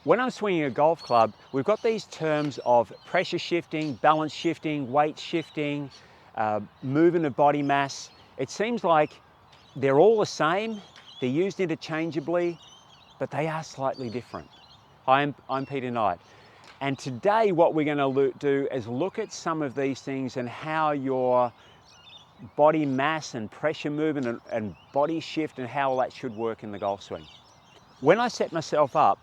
When I'm swinging a golf club, we've got these terms of pressure shifting, balance shifting, weight shifting, movement of body mass. It seems like they're all the same, they're used interchangeably, but they are slightly different. I'm Peter Knight, and today what we're going to do is look at some of these things and how your body mass and pressure movement and body shift and how all that should work in the golf swing. When I set myself up,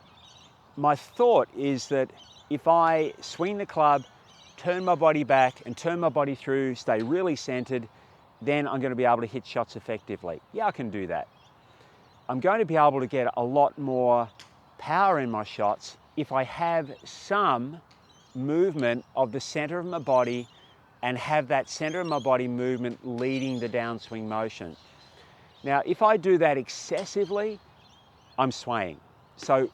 my thought is that if I swing the club, turn my body back and turn my body through, stay really centered, then I'm going to be able to hit shots effectively. Yeah, I can do that. I'm going to be able to get a lot more power in my shots if I have some movement of the center of my body and have that center of my body movement leading the downswing motion. Now, if I do that excessively, I'm swaying. So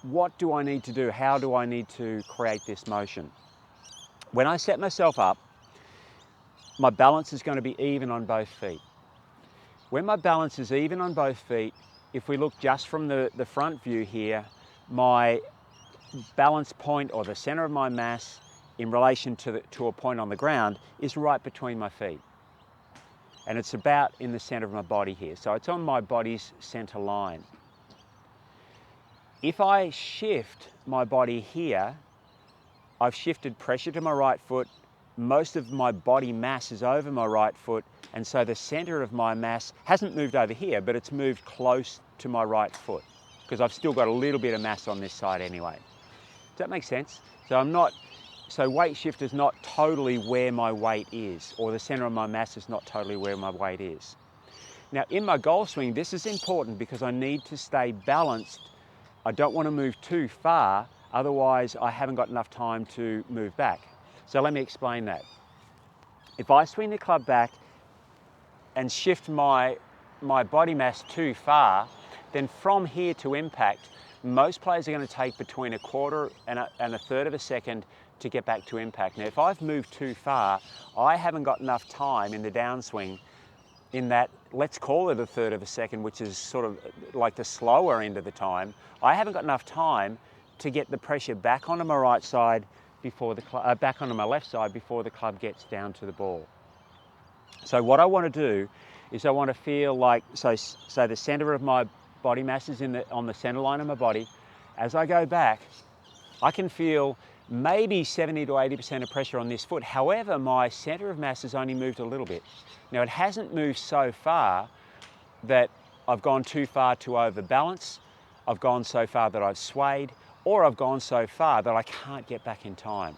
what do I need to do? How do I need to create this motion? When I set myself up, my balance is going to be even on both feet. When my balance is even on both feet, if we look just from the front view here, my balance point or the center of my mass in relation to a point on the ground is right between my feet. And it's about in the center of my body here. So it's on my body's center line. If I shift my body here, I've shifted pressure to my right foot, most of my body mass is over my right foot, and so the center of my mass hasn't moved over here, but it's moved close to my right foot, because I've still got a little bit of mass on this side anyway. Does that make sense? So weight shift is not totally where my weight is, or the center of my mass is not totally where my weight is. Now in my golf swing, this is important because I need to stay balanced. I don't want to move too far, otherwise I haven't got enough time to move back. So let me explain that. If I swing the club back and shift my body mass too far, then from here to impact, most players are going to take between a quarter and a third of a second to get back to impact. Now, if I've moved too far, I haven't got enough time in the downswing in that, let's call it a third of a second, which is sort of like the slower end of the time. I haven't got enough time to get the pressure back onto my right side before the back onto my left side before the club gets down to the ball. So what I want to do is I want to feel like, so the center of my body mass is on the center line of my body. As I go back, I can feel maybe 70 to 80% of pressure on this foot. However, my center of mass has only moved a little bit. Now, it hasn't moved so far that I've gone too far to overbalance, I've gone so far that I've swayed, or I've gone so far that I can't get back in time.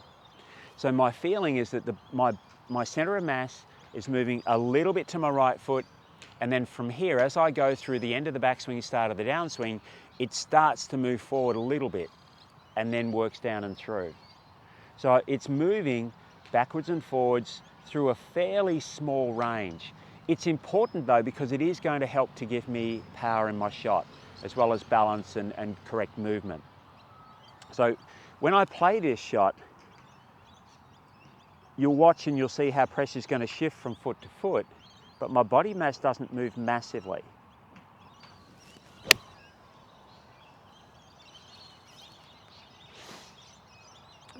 So my feeling is that my center of mass is moving a little bit to my right foot, and then from here, as I go through the end of the backswing, start of the downswing, it starts to move forward a little bit and then works down and through. So it's moving backwards and forwards through a fairly small range. It's important though, because it is going to help to give me power in my shot, as well as balance and correct movement. So when I play this shot, you'll watch and you'll see how pressure is going to shift from foot to foot, but my body mass doesn't move massively.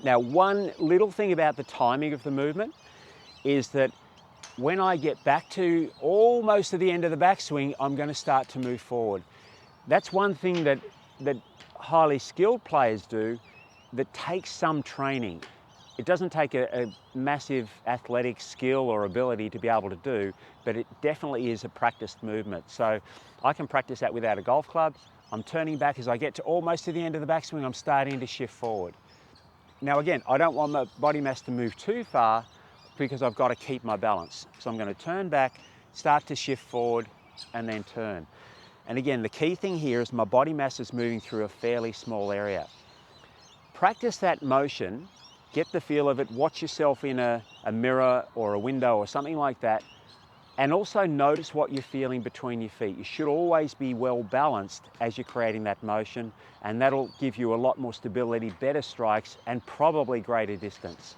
Now, one little thing about the timing of the movement is that when I get back to almost to the end of the backswing, I'm going to start to move forward. That's one thing that highly skilled players do that takes some training. It doesn't take a massive athletic skill or ability to be able to do, but it definitely is a practiced movement. So I can practice that without a golf club. I'm turning back as I get to almost to the end of the backswing, I'm starting to shift forward. Now again, I don't want my body mass to move too far because I've got to keep my balance. So I'm going to turn back, start to shift forward, and then turn. And again, the key thing here is my body mass is moving through a fairly small area. Practice that motion, get the feel of it, watch yourself in a mirror or a window or something like that, and also notice what you're feeling between your feet. You should always be well balanced as you're creating that motion, and that'll give you a lot more stability, better strikes, and probably greater distance.